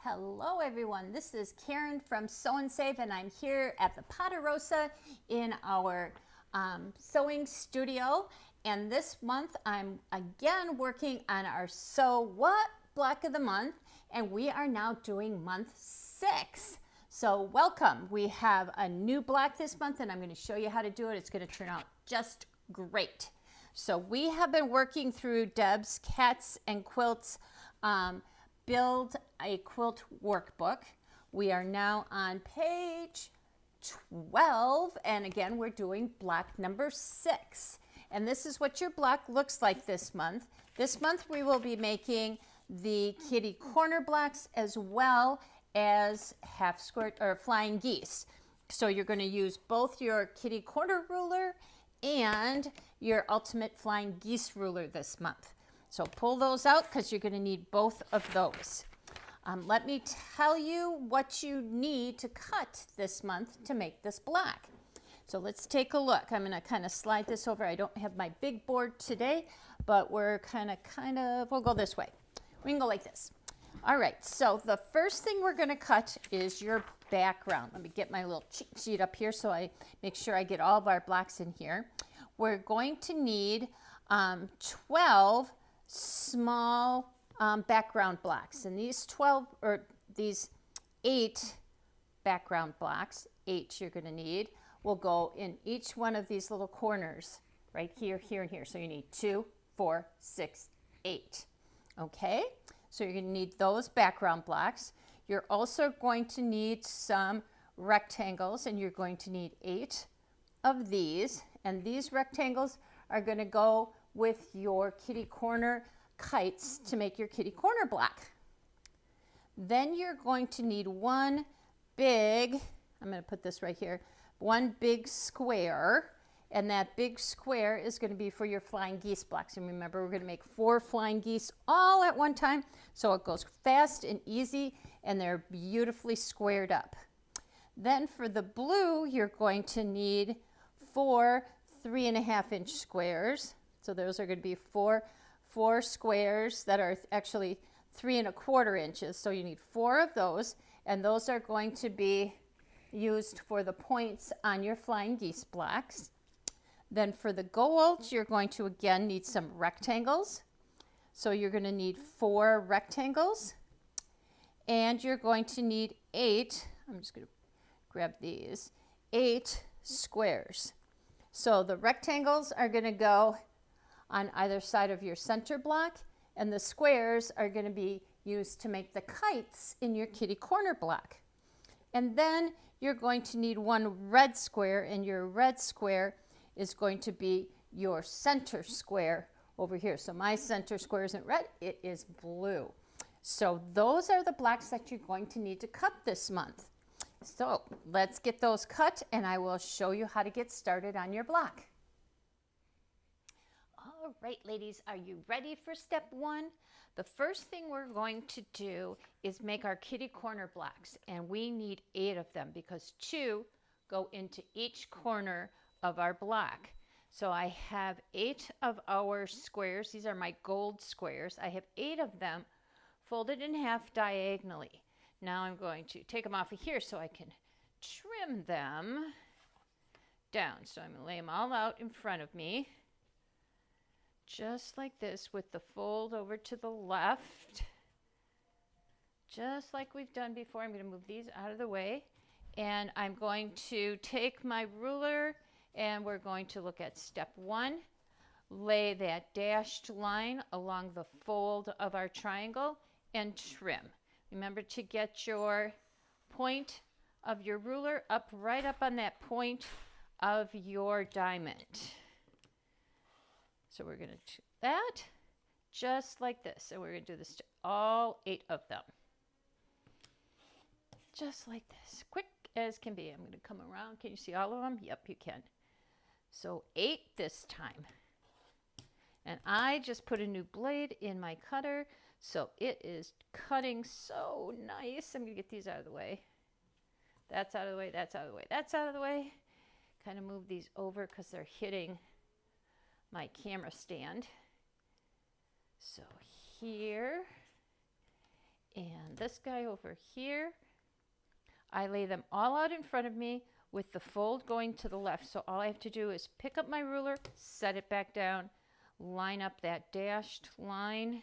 Hello everyone, this is Karen from Sew and Save, and I'm here at the Ponderosa in our sewing studio. And this month I'm again working on our Sew What block of the month, and we are now doing month 6. So welcome. We have a new block this month and I'm going to show you how to do it. It's going to turn out just great. So we have been working through Deb's Cats and Quilts Build a Quilt Workbook. We are now on page 12, and again we're doing block number 6. And this is what your block looks like this month. This month we will be making the kitty corner blocks as well as half square or flying geese. So you're going to use both your kitty corner ruler and your ultimate flying geese ruler this month. So pull those out because you're going to need both of those. Let me tell you what you need to cut this month to make this block. So let's take a look. I'm going to kind of slide this over. I don't have my big board today, but we're we'll go this way. We can go like this. All right, so the first thing we're going to cut is your background. Let me get my little cheat sheet up here so I make sure I get all of our blocks in here. We're going to need 12 small background blocks, and these 8 background blocks, 8 you're going to need, will go in each one of these little corners right here, here, and here. So you need 2, 4, 6, 8. Okay, so you're going to need those background blocks. You're also going to need some rectangles, and you're going to need 8 of these, and these rectangles are going to go with your kitty corner kites to make your kitty corner block. Then you're going to need one big, I'm going to put this right here, one big square, and that big square is going to be for your flying geese blocks. And remember, we're going to make 4 flying geese all at one time, so it goes fast and easy, and they're beautifully squared up. Then for the blue, you're going to need 4 3.5-inch squares. So those are going to be four squares that are actually 3.25 inches. So you need 4 of those, and those are going to be used for the points on your flying geese blocks. Then for the gold, you're going to again need some rectangles. So you're going to need 4 rectangles, and you're going to need 8, I'm just going to grab these, 8 squares. So the rectangles are going to go on either side of your center block, and the squares are going to be used to make the kites in your kitty corner block. And then you're going to need 1 red square, and your red square is going to be your center square over here. So my center square isn't red, it is blue. So those are the blocks that you're going to need to cut this month. So let's get those cut, and I will show you how to get started on your block. All right, ladies, are you ready for step 1? The first thing we're going to do is make our kitty corner blocks, and we need 8 of them because 2 go into each corner of our block. So I have 8 of our squares. These are my gold squares. I have 8 of them folded in half diagonally. Now I'm going to take them off of here so I can trim them down. So I'm going to lay them all out in front of me, just like this, with the fold over to the left, just like we've done before. I'm going to move these out of the way, and I'm going to take my ruler, and we're going to look at step 1. Lay that dashed line along the fold of our triangle and trim. Remember to get your point of your ruler right up on that point of your diamond. So we're going to do that just like this, and we're going to do this to all 8 of them. Just like this, quick as can be. I'm going to come around. Can you see all of them? Yep, you can. So 8 this time. And I just put a new blade in my cutter, so it is cutting so nice. I'm going to get these out of the way. That's out of the way, that's out of the way, that's out of the way. Kind of move these over because they're hitting my camera stand. So here and this guy over here. I lay them all out in front of me with the fold going to the left. So all I have to do is pick up my ruler, set it back down, line up that dashed line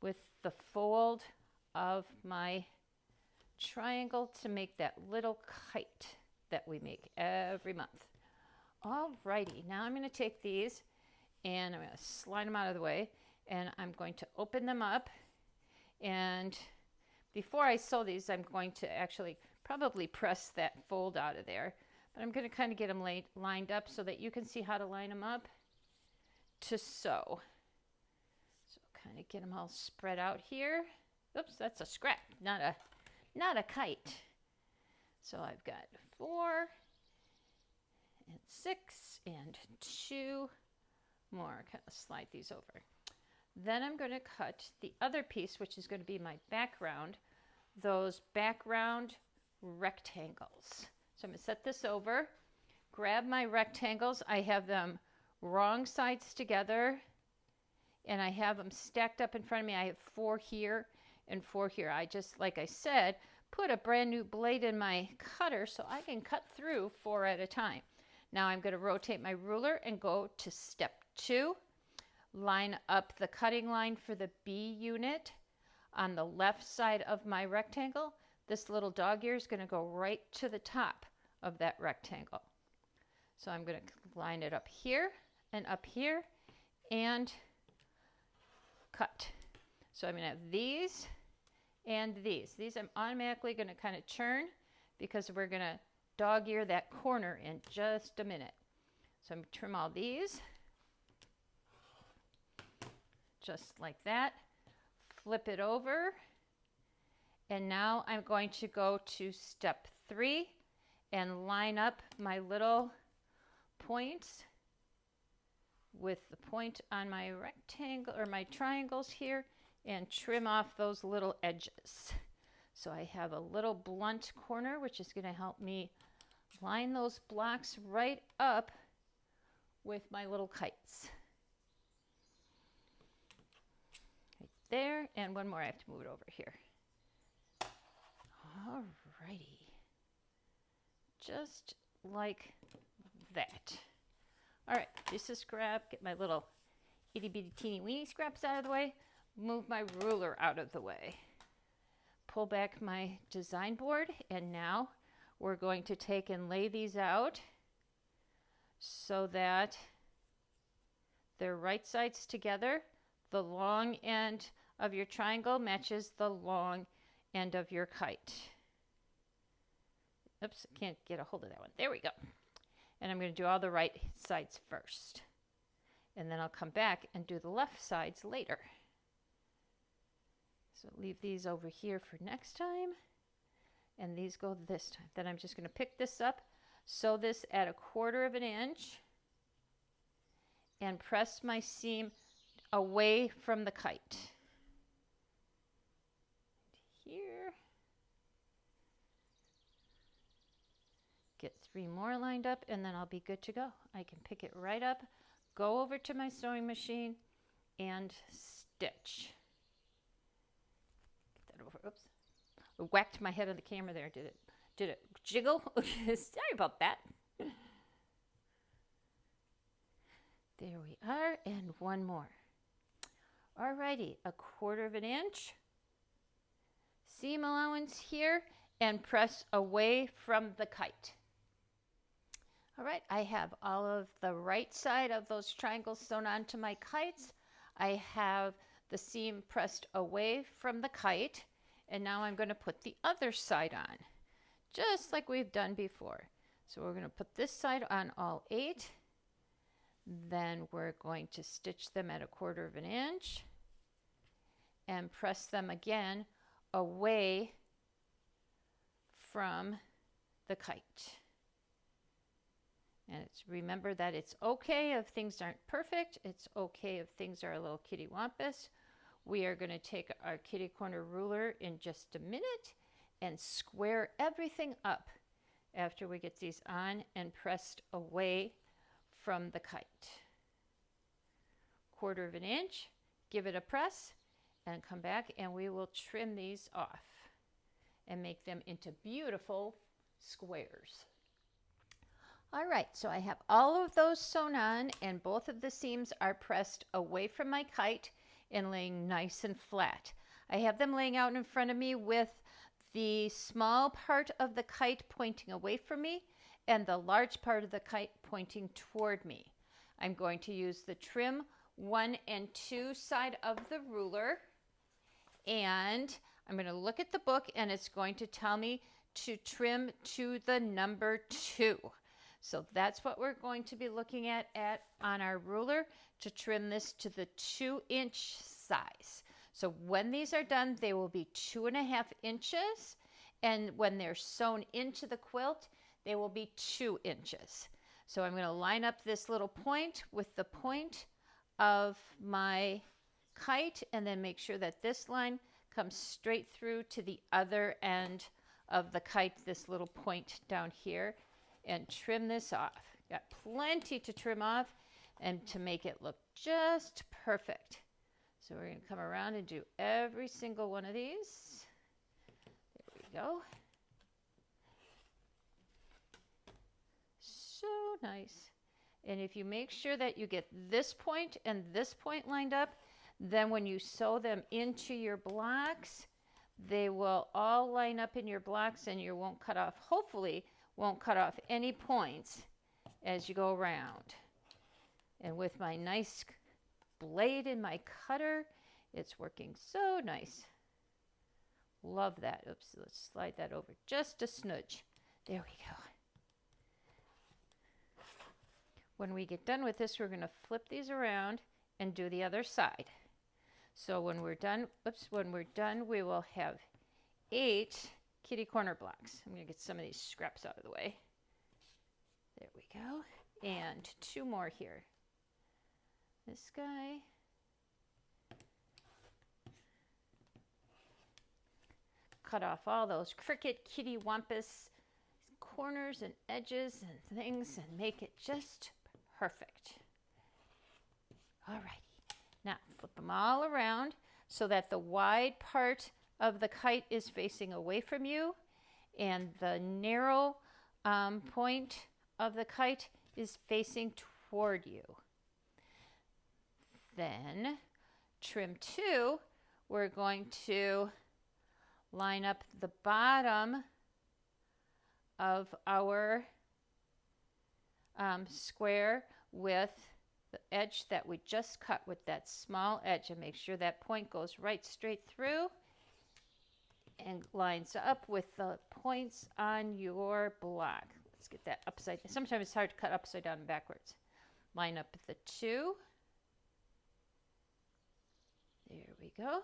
with the fold of my triangle to make that little kite that we make every month. Alrighty, now I'm going to take these and I'm going to slide them out of the way, and I'm going to open them up. And before I sew these, I'm going to actually probably press that fold out of there, but I'm going to kind of get them lined up so that you can see how to line them up to sew. So kind of get them all spread out here. Oops, that's a scrap, not a kite. So I've got 4 and 6 and 2 more. Kind of slide these over. Then I'm going to cut the other piece, which is going to be my background, those background rectangles. So I'm going to set this over, grab my rectangles. I have them wrong sides together, and I have them stacked up in front of me. I have 4 here and 4 here. I just, like I said, put a brand new blade in my cutter so I can cut through 4 at a time. Now I'm going to rotate my ruler and go to step 2. Line up the cutting line for the B unit on the left side of my rectangle. This little dog ear is going to go right to the top of that rectangle. So I'm going to line it up here and cut. So I'm going to have these and these. These I'm automatically going to kind of churn because we're going to dog ear that corner in just a minute. So I'm going to trim all these just like that. Flip it over. And now I'm going to go to step 3 and line up my little points with the point on my rectangle or my triangles here and trim off those little edges. So I have a little blunt corner, which is going to help me line those blocks right up with my little kites. Right there, and one more, I have to move it over here. Alrighty. Just like that. Alright, just a scrap, get my little itty bitty teeny weeny scraps out of the way, move my ruler out of the way. Pull back my design board, and now we're going to take and lay these out so that they're right sides together. The long end of your triangle matches the long end of your kite. Oops, I can't get a hold of that one. There we go. And I'm going to do all the right sides first. And then I'll come back and do the left sides later. So leave these over here for next time. And these go this time. Then I'm just going to pick this up, sew this at 1/4 inch, and press my seam away from the kite. Here. Get 3 more lined up, and then I'll be good to go. I can pick it right up, go over to my sewing machine, and stitch. Get that over. Oops. I whacked my head on the camera there. Did it jiggle? Sorry about that. There we are, and one more. Alrighty, 1/4 inch. Seam allowance here, and press away from the kite. All right, I have all of the right side of those triangles sewn onto my kites. I have the seam pressed away from the kite, and now I'm going to put the other side on, just like we've done before. So we're going to put this side on all 8. Then we're going to stitch them at 1/4 inch and press them again away from the kite. And remember that it's okay if things aren't perfect. It's okay if things are a little kitty-wampus. We are going to take our kitty corner ruler in just a minute and square everything up after we get these on and pressed away from the kite. 1/4 inch, give it a press, and come back and we will trim these off and make them into beautiful squares. All right, so I have all of those sewn on and both of the seams are pressed away from my kite and laying nice and flat. I have them laying out in front of me with the small part of the kite pointing away from me and the large part of the kite pointing toward me. I'm going to use the trim 1 and 2 side of the ruler, and I'm going to look at the book and it's going to tell me to trim to the number 2. So that's what we're going to be looking at on our ruler, to trim this to the 2-inch size. So when these are done, they will be 2.5 inches, and when they're sewn into the quilt, they will be 2 inches. So I'm going to line up this little point with the point of my kite and then make sure that this line comes straight through to the other end of the kite, this little point down here, and trim this off. Got plenty to trim off and to make it look just perfect. So we're going to come around and do every single one of these. There we go. So nice. And if you make sure that you get this point and this point lined up, then when you sew them into your blocks, they will all line up in your blocks and you won't cut off, hopefully won't cut off any points as you go around. And with my nice blade in my cutter, it's working so nice. Love that. Oops, let's slide that over just a smidge. There we go. When we get done with this, we're going to flip these around and do the other side. So when we're done, we will have 8 kitty corner blocks. I'm going to get some of these scraps out of the way. There we go. And 2 more here. This guy. Cut off all those cricket kitty wampus corners and edges and things and make it just perfect. All righty. Now flip them all around so that the wide part of the kite is facing away from you and the narrow point of the kite is facing toward you. Then trim 2, we're going to line up the bottom of our square with the edge that we just cut with that small edge, and make sure that point goes right straight through and lines up with the points on your block. Let's get that upside down. Sometimes it's hard to cut upside down and backwards. Line up the 2. There we go.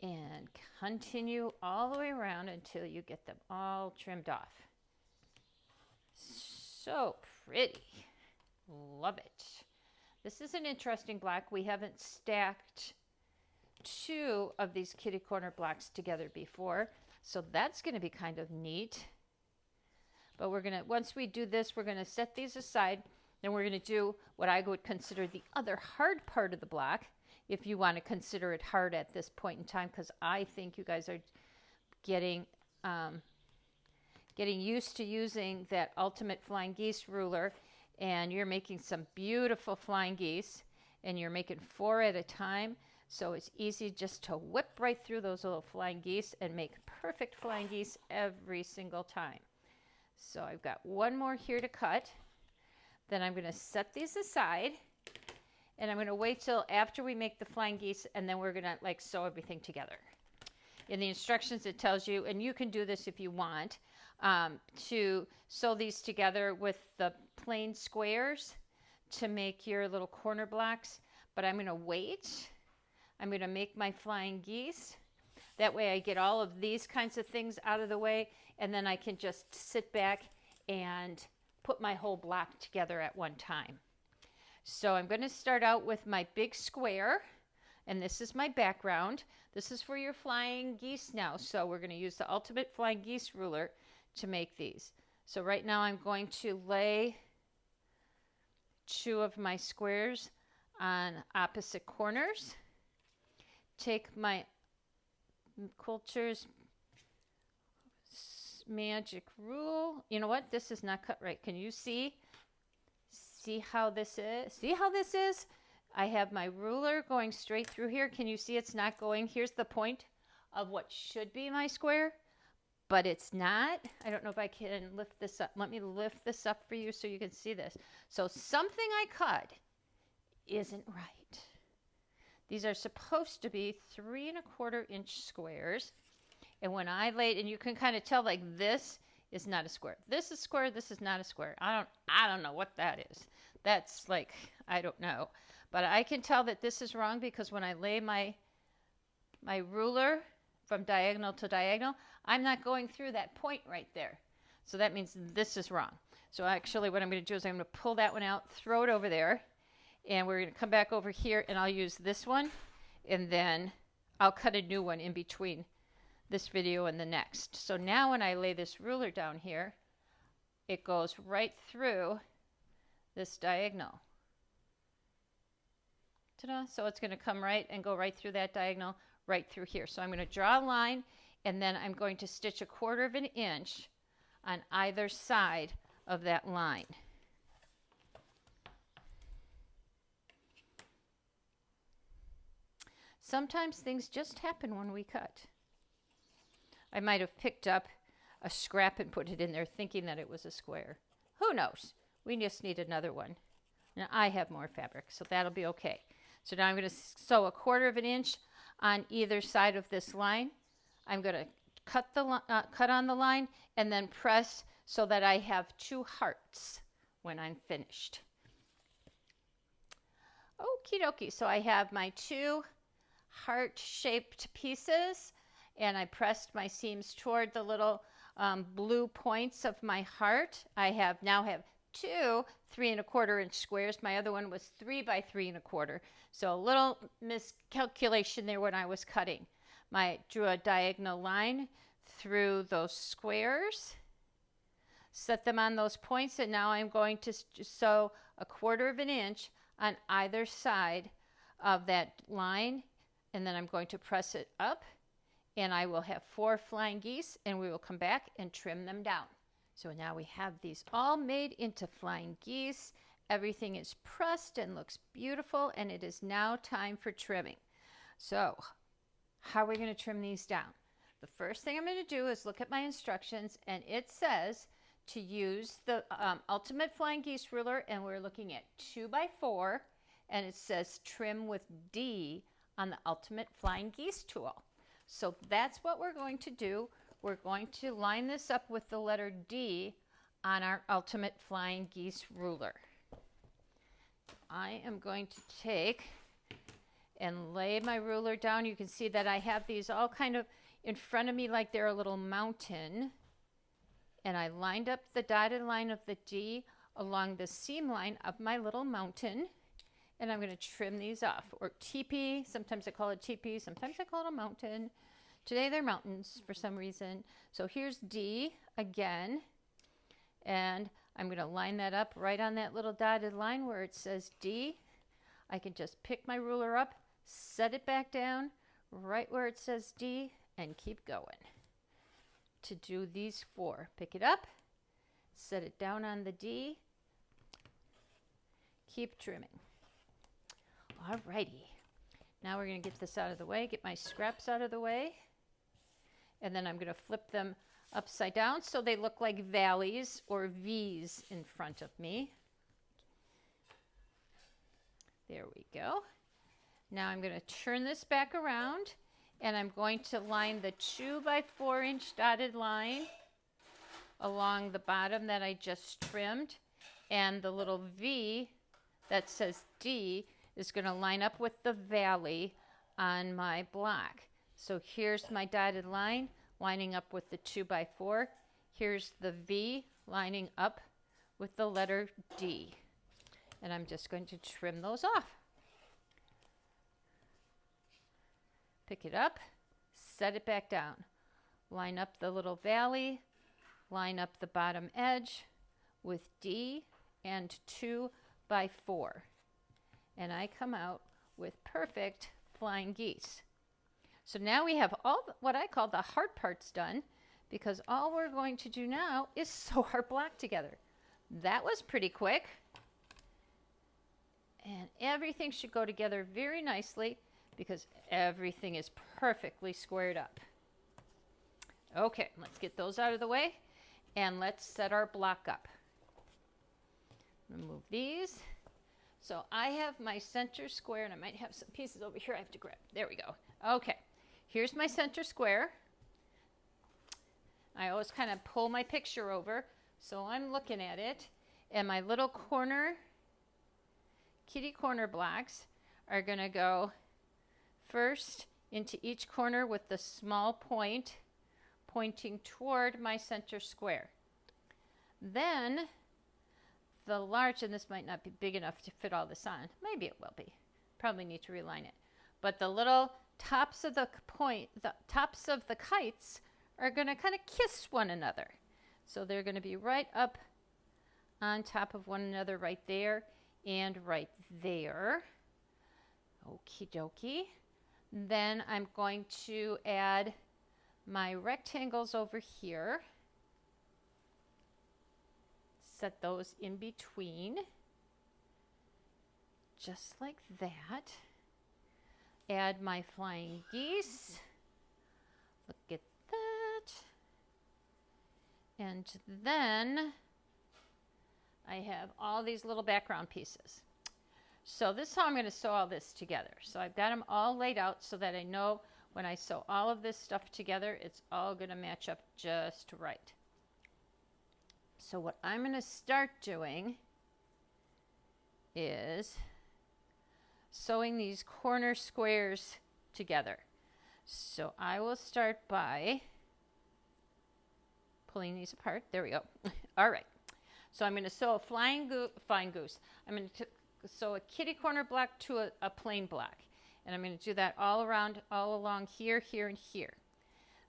And continue all the way around until you get them all trimmed off. So pretty. Love it. This is an interesting block. We haven't stacked 2 of these kitty corner blocks together before, so that's going to be kind of neat. But we're going to, once we do this, we're going to set these aside. Then we're going to do what I would consider the other hard part of the block, if you want to consider it hard at this point in time, because I think you guys are getting used to using that Ultimate Flying Geese ruler, and you're making some beautiful flying geese, and you're making 4 at a time, so it's easy just to whip right through those little flying geese and make perfect flying geese every single time. So I've got 1 more here to cut. Then I'm going to set these aside, and I'm going to wait till after we make the flying geese, and then we're going to like sew everything together. In the instructions it tells you, and you can do this if you want, to sew these together with the plain squares to make your little corner blocks, but I'm going to wait. I'm going to make my flying geese. That way I get all of these kinds of things out of the way, and then I can just sit back and put my whole block together at one time. So I'm going to start out with my big square, and this is my background. This is for your flying geese now, so we're going to use the Ultimate Flying Geese ruler to make these. So right now I'm going to lay 2 of my squares on opposite corners, take my Quilter's magic rule. You know what? This is not cut right. Can you see? See how this is? See how this is? I have my ruler going straight through here. Can you see it's not going? Here's the point of what should be my square, but it's not. I don't know if I can lift this up. Let me lift this up for you so you can see this. So something I cut isn't right. These are supposed to be 3 1/4 inch squares. And when I laid, and you can kind of tell, like, this is not a square. This is square, this is not a square. I don't know what that is. That's like, I don't know. But I can tell that this is wrong because when I lay my ruler from diagonal to diagonal, I'm not going through that point right there. So that means this is wrong. So actually what I'm going to do is I'm going to pull that one out, throw it over there, and we're going to come back over here and I'll use this one, and then I'll cut a new one in between this video and the next. So now when I lay this ruler down here, it goes right through this diagonal. Ta-da. So it's going to come right and go right through that diagonal, right through here. So I'm going to draw a line, and then I'm going to stitch 1/4 inch on either side of that line. Sometimes things just happen when we cut. I might have picked up a scrap and put it in there thinking that it was a square. Who knows? We just need another one. Now I have more fabric, so that'll be okay. So now I'm going to sew 1/4 inch on either side of this line. I'm going to cut on the line and then press so that I have 2 hearts when I'm finished. Okie dokie. So I have my 2 heart-shaped pieces, and I pressed my seams toward the little blue points of my heart. I now have 2 3 1/4 inch squares. My other one was 3 by 3 1/4. So a little miscalculation there when I was cutting. I drew a diagonal line through those squares, set them on those points, and now I'm going to sew 1/4 inch on either side of that line, and then I'm going to press it up, and I will have 4 flying geese, and we will come back and trim them down. So now we have these all made into flying geese. Everything is pressed and looks beautiful, and it is now time for trimming. So how are we going to trim these down? The first thing I'm going to do is look at my instructions, and it says to use the Ultimate Flying Geese ruler, and we're looking at 2 by 4, and it says trim with D on the Ultimate Flying Geese tool. So that's what we're going to do. We're going to line this up with the letter D on our Ultimate Flying Geese ruler. I am going to take and lay my ruler down. You can see that I have these all kind of in front of me like they're a little mountain. And I lined up the dotted line of the D along the seam line of my little mountain. And I'm going to trim these off, or teepee. Sometimes I call it teepee, sometimes I call it a mountain. Today they're mountains for some reason. So here's D again, and I'm going to line that up right on that little dotted line where it says D. I can just pick my ruler up, set it back down right where it says D, and keep going. To do these 4, pick it up, set it down on the D, keep trimming. Alrighty, now we're going to get this out of the way, get my scraps out of the way, and then I'm going to flip them upside down so they look like valleys or V's in front of me. There we go. Now I'm going to turn this back around, and I'm going to line the 2 by 4 inch dotted line along the bottom that I just trimmed, and the little V that says D is going to line up with the valley on my block. So here's my dotted line lining up with the 2 by 4. Here's the V lining up with the letter D. And I'm just going to trim those off. Pick it up, set it back down. Line up the little valley, line up the bottom edge with D and 2 by 4. And I come out with perfect flying geese. So now we have all what I call the hard parts done, because all we're going to do now is sew our block together. That was pretty quick. And everything should go together very nicely because everything is perfectly squared up. Okay, let's get those out of the way and let's set our block up. Remove these. So I have my center square, and I might have some pieces over here I have to grab. There we go. Okay, here's my center square. I always kind of pull my picture over so I'm looking at it, and my little kitty corner blocks are going to go first into each corner with the small point pointing toward my center square. Then the large, and this might not be big enough to fit all this on. Maybe it will be. Probably need to reline it. But the little tops of the tops of the kites are going to kind of kiss one another. So they're going to be right up on top of one another right there and right there. Okie dokie. Then I'm going to add my rectangles over here. Set those in between, just like that. Add my flying geese. Look at that. And then I have all these little background pieces. So this is how I'm going to sew all this together. So I've got them all laid out so that I know when I sew all of this stuff together, it's all going to match up just right. So what I'm going to start doing is sewing these corner squares together. So I will start by pulling these apart. There we go. All right. So I'm going to sew a flying goose. I'm going to sew a kitty corner block to a plain block. And I'm going to do that all along here, here, and here.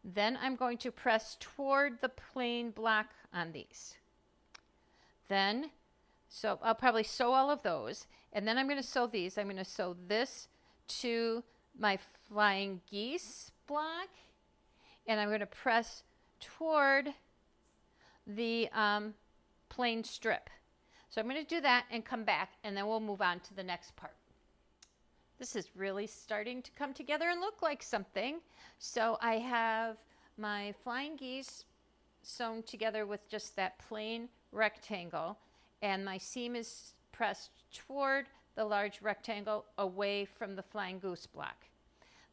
Then I'm going to press toward the plain block on these. Then, so I'll probably sew all of those. And then I'm going to sew these. I'm going to sew this to my flying geese block. And I'm going to press toward the plain strip. So I'm going to do that and come back, and then we'll move on to the next part. This is really starting to come together and look like something. So I have my flying geese sewn together with just that plain rectangle, and my seam is pressed toward the large rectangle away from the flying goose block.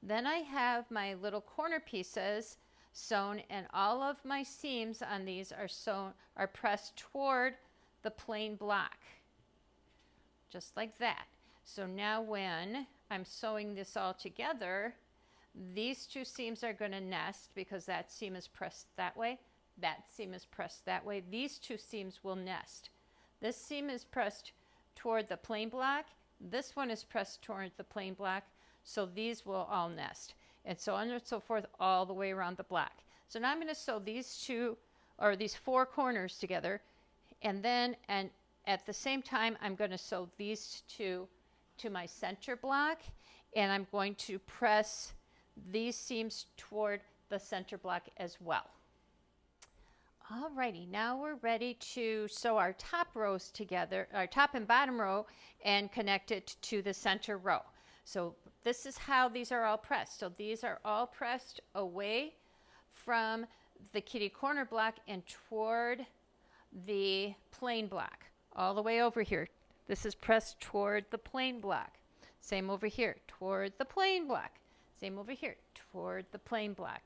Then I have my little corner pieces sewn, and all of my seams on these are pressed toward the plain block, just like that. So now when I'm sewing this all together, these two seams are going to nest because that seam is pressed that way. That seam is pressed that way. These two seams will nest. This seam is pressed toward the plain block. This one is pressed toward the plain block. So these will all nest. And so on and so forth all the way around the block. So now I'm going to sew these these four corners together. And at the same time, I'm going to sew these two to my center block. And I'm going to press these seams toward the center block as well. Alrighty, now we're ready to sew our top rows together, our top and bottom row, and connect it to the center row. So this is how these are all pressed. So these are all pressed away from the kitty corner block and toward the plain block, all the way over here. This is pressed toward the plain block. Same over here, toward the plain block. Same over here, toward the plain block.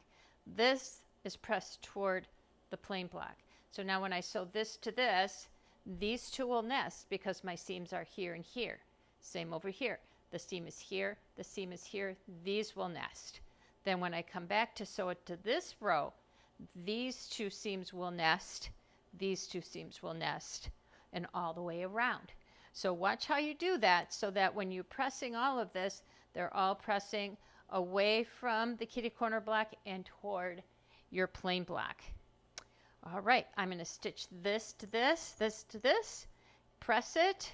This is pressed toward the plain block. So now when I sew this to this, these two will nest because my seams are here and here. Same over here. The seam is here, the seam is here. These will nest. Then when I come back to sew it to this row, these two seams will nest, these two seams will nest, and all the way around. So watch how you do that so that when you're pressing all of this, they're all pressing away from the kitty corner block and toward your plain block. All right, I'm going to stitch this to this, this to this, press it,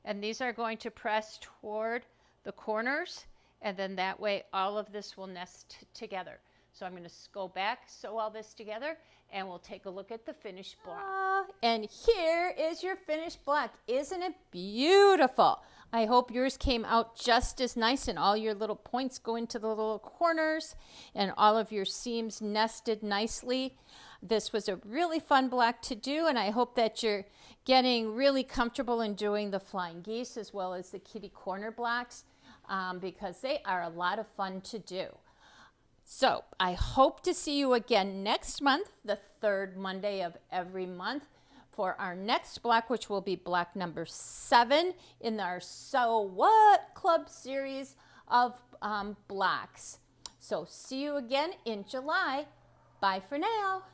and these are going to press toward the corners, And then that way all of this will nest together. So I'm going to go back, sew all this together, and we'll take a look at the finished block. And here is your finished block. Isn't it beautiful? I hope yours came out just as nice, and all your little points go into the little corners, and all of your seams nested nicely. This was a really fun block to do, and I hope that you're getting really comfortable in doing the flying geese as well as the kitty corner blocks, because they are a lot of fun to do. So I hope to see you again next month, the third Monday of every month, for our next block, which will be block number 7 in our So What Club series of blocks. So see you again in July. Bye for now.